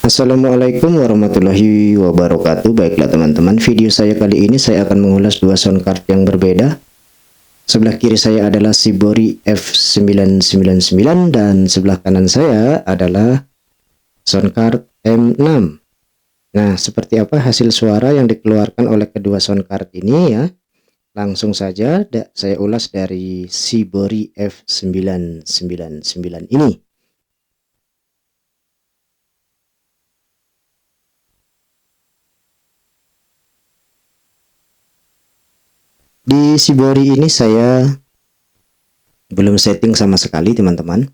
Assalamualaikum warahmatullahi wabarakatuh. Baiklah teman-teman, video saya kali ini saya akan mengulas dua sound card yang berbeda. Sebelah kiri saya adalah Shibori F999 dan sebelah kanan saya adalah sound card M6. Nah, seperti apa hasil suara yang dikeluarkan oleh kedua sound card ini ya? Langsung saja saya ulas dari Shibori F999 ini. Di Shibori ini saya belum setting sama sekali teman-teman.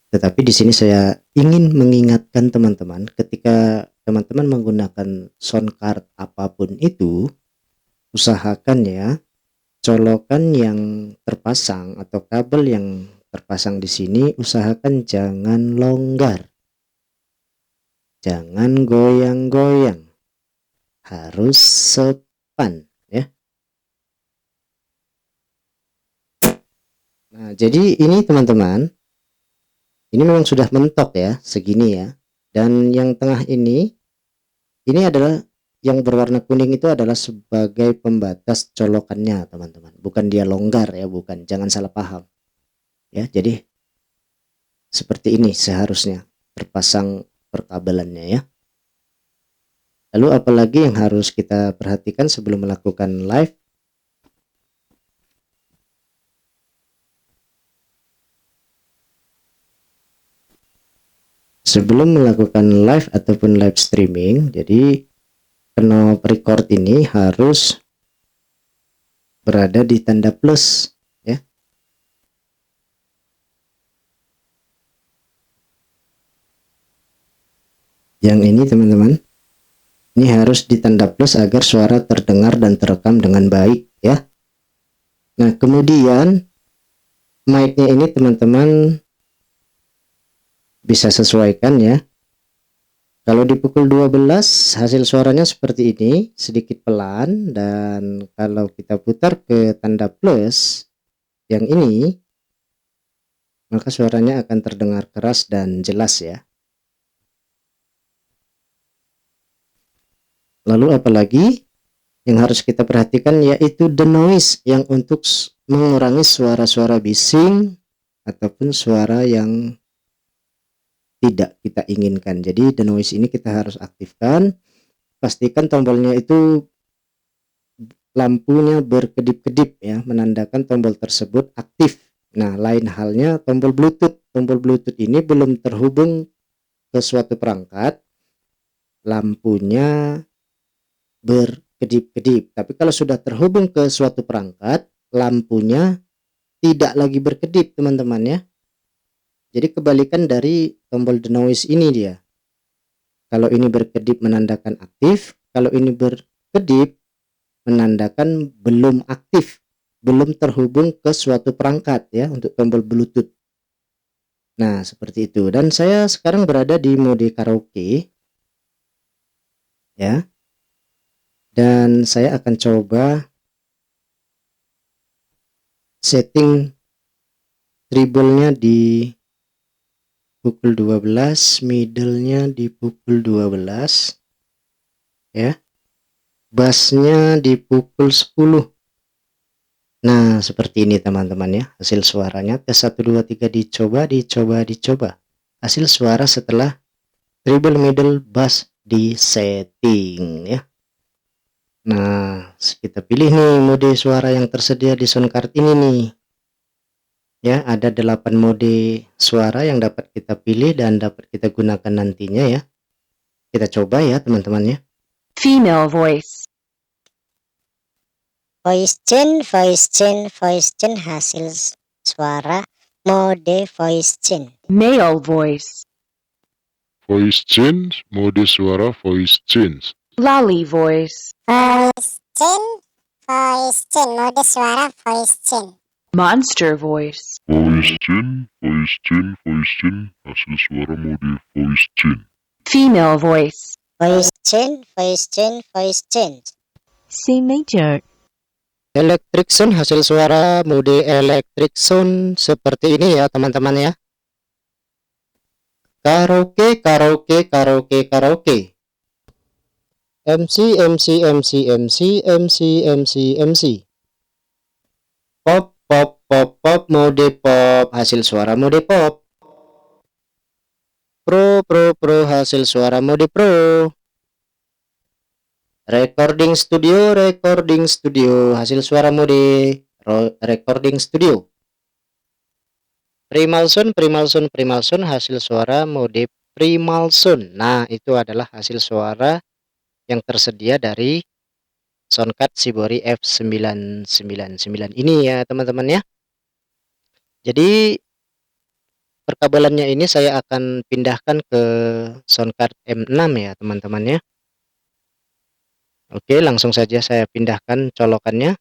Tetapi di sini saya ingin mengingatkan teman-teman, ketika teman-teman menggunakan sound card apapun itu, usahakan ya colokan yang terpasang atau kabel yang terpasang di sini usahakan jangan longgar. Jangan goyang-goyang. Harus sepan ya. Nah, jadi ini teman-teman, ini memang sudah mentok ya, segini ya. Dan yang tengah ini adalah yang berwarna kuning itu adalah sebagai pembatas colokannya teman-teman. Bukan dia longgar ya, bukan. Jangan salah paham. Ya, jadi seperti ini seharusnya terpasang perkabelannya ya. Lalu apalagi yang harus kita perhatikan sebelum melakukan live? Sebelum melakukan live ataupun live streaming, jadi knob record ini harus berada di tanda plus ya. Yang ini teman-teman, ini harus di tanda plus agar suara terdengar dan terekam dengan baik ya. Nah, kemudian mic-nya ini teman-teman bisa sesuaikan ya. Kalau dipukul 12 hasil suaranya seperti ini, sedikit pelan, dan kalau kita putar ke tanda plus yang ini, maka suaranya akan terdengar keras dan jelas ya. Lalu apalagi yang harus kita perhatikan yaitu the noise, yang untuk mengurangi suara-suara bising ataupun suara yang tidak kita inginkan. Jadi the noise ini kita harus aktifkan. Pastikan tombolnya itu lampunya berkedip-kedip ya, menandakan tombol tersebut aktif. Nah, lain halnya tombol Bluetooth. Tombol Bluetooth ini belum terhubung ke suatu perangkat, lampunya berkedip-kedip. Tapi kalau sudah terhubung ke suatu perangkat, lampunya tidak lagi berkedip teman-teman ya. Jadi kebalikan dari tombol the noise ini dia. Kalau ini berkedip menandakan aktif, kalau ini berkedip menandakan belum aktif, belum terhubung ke suatu perangkat ya untuk tombol Bluetooth. Nah, seperti itu. Dan saya sekarang berada di mode karaoke ya. Dan saya akan coba setting treble-nya di pukul 12, middle-nya di pukul 12 ya, bass-nya di pukul 10. Nah, seperti ini teman-teman ya hasil suaranya. Tes 1 2 3 dicoba. Hasil suara setelah treble, middle, bass di setting ya. Nah, kita pilih nih mode suara yang tersedia di sound card ini nih. Ya, ada 8 mode suara yang dapat kita pilih dan dapat kita gunakan nantinya ya. Kita coba ya teman-teman ya. Female voice. Voice chain hasil suara mode voice chain. Male voice. Voice change, mode suara voice change. Lolly voice. Voice chain mode suara voice chain. Monster voice. Voice change, hasil suara mode voice change. Female voice. Voice chain. C major. Electric sound, hasil suara mode electric sound seperti ini ya teman-teman ya. Karaoke, karaoke, karaoke, karaoke. MC, MC, MC, MC, MC, MC, MC. Pop, pop, pop, pop, mode pop, hasil suara mode pop. Pro, pro, pro, hasil suara mode pro. Recording studio, hasil suara mode recording studio. Primalson, Primalson, Primalson, hasil suara mode Primalson. Nah, itu adalah hasil suara yang tersedia dari soundcard Shibori F999 ini ya teman-teman ya. Jadi perkabelannya ini saya akan pindahkan ke soundcard M6 ya teman-teman ya. Oke, langsung saja saya pindahkan colokannya.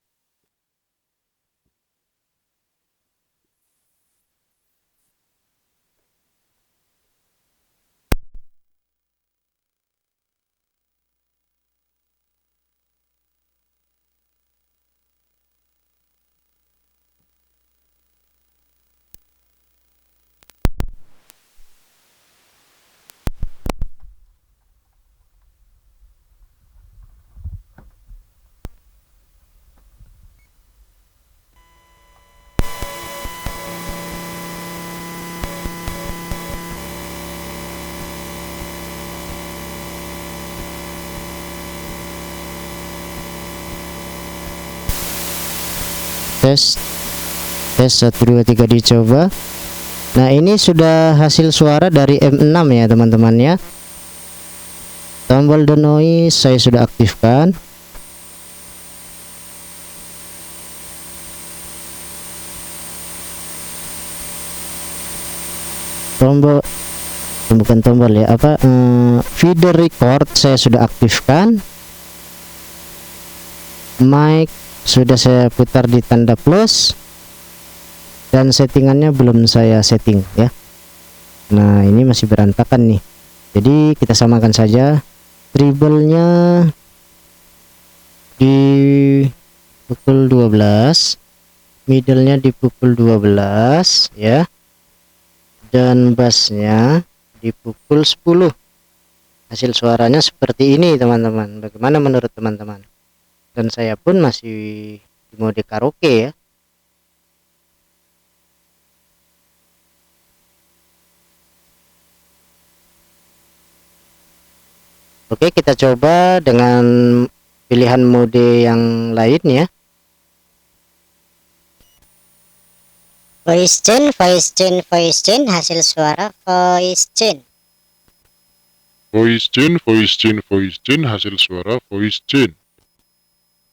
Tes 1 2 3 dicoba. Nah, ini sudah hasil suara dari M6 ya teman-teman ya. Tombol the noise saya sudah aktifkan. Tombol bukan tombol ya, feeder record saya sudah aktifkan. Mic sudah saya putar di tanda plus, dan settingannya belum saya setting ya. Nah, ini masih berantakan nih, jadi kita samakan saja. Treble-nya di pukul 12, middle-nya di pukul 12 ya, dan bass-nya di pukul 10. Hasil suaranya seperti ini teman-teman. Bagaimana menurut teman-teman? Dan saya pun masih di mode karaoke ya. Oke, kita coba dengan pilihan mode yang lain ya. Voice chain, voice chain, voice chain, hasil suara voice chain. Voice chain, voice chain, voice chain, hasil suara voice chain.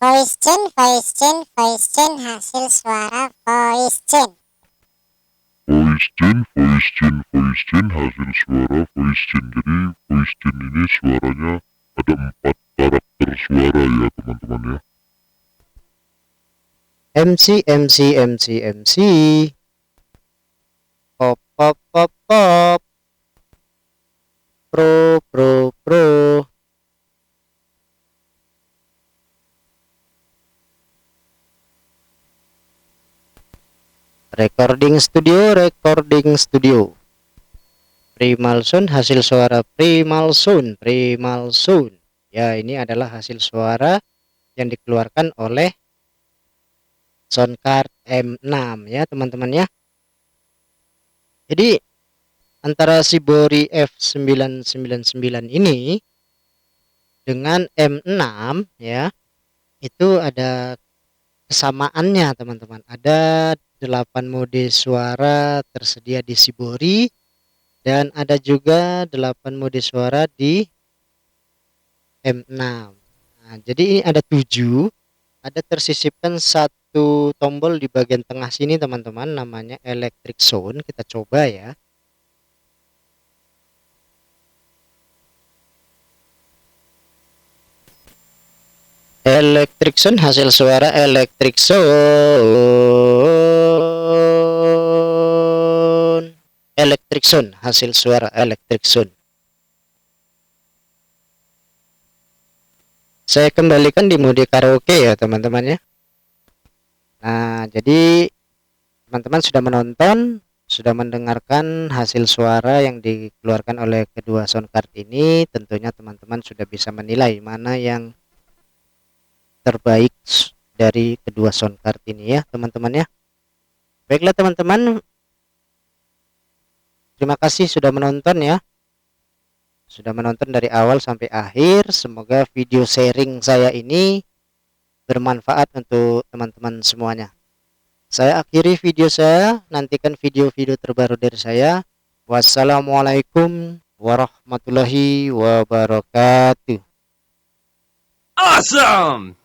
Voice chain, voice chain, voice chain, hasil suara voice chain. Voice chain, voice chain, voice chain, hasil suara voice chain. Jadi voice chain ini suaranya ada 4 karakter suara ya teman-teman ya. MC, MC, MC, MC. Pop, pop, pop, pop. Pro, pro, pro. Recording studio, recording studio. Primalson, hasil suara Primalson, Primalson. Ya, ini adalah hasil suara yang dikeluarkan oleh soundcard M6 ya teman-teman ya. Jadi antara Shibori F999 ini dengan M6 ya, itu ada kesamaannya teman-teman. Ada 8 mode suara tersedia di Shibori, dan ada juga 8 mode suara di M6. Nah, jadi ini ada 7, ada tersisipkan satu tombol di bagian tengah sini teman-teman, namanya electric sound. Kita coba ya. Electric sound, hasil suara electric sound. Electric sound, hasil suara electric sound. Saya kembalikan di mode karaoke ya teman-teman ya. Nah, jadi teman-teman sudah menonton sudah mendengarkan hasil suara yang dikeluarkan oleh kedua sound card ini. Tentunya teman-teman sudah bisa menilai mana yang terbaik dari kedua sound card ini ya teman-teman ya. Baiklah teman-teman, terima kasih sudah menonton ya. Sudah menonton dari awal sampai akhir. Semoga video sharing saya ini bermanfaat untuk teman-teman semuanya. Saya akhiri video saya. Nantikan video-video terbaru dari saya. Wassalamualaikum warahmatullahi wabarakatuh. Awesome!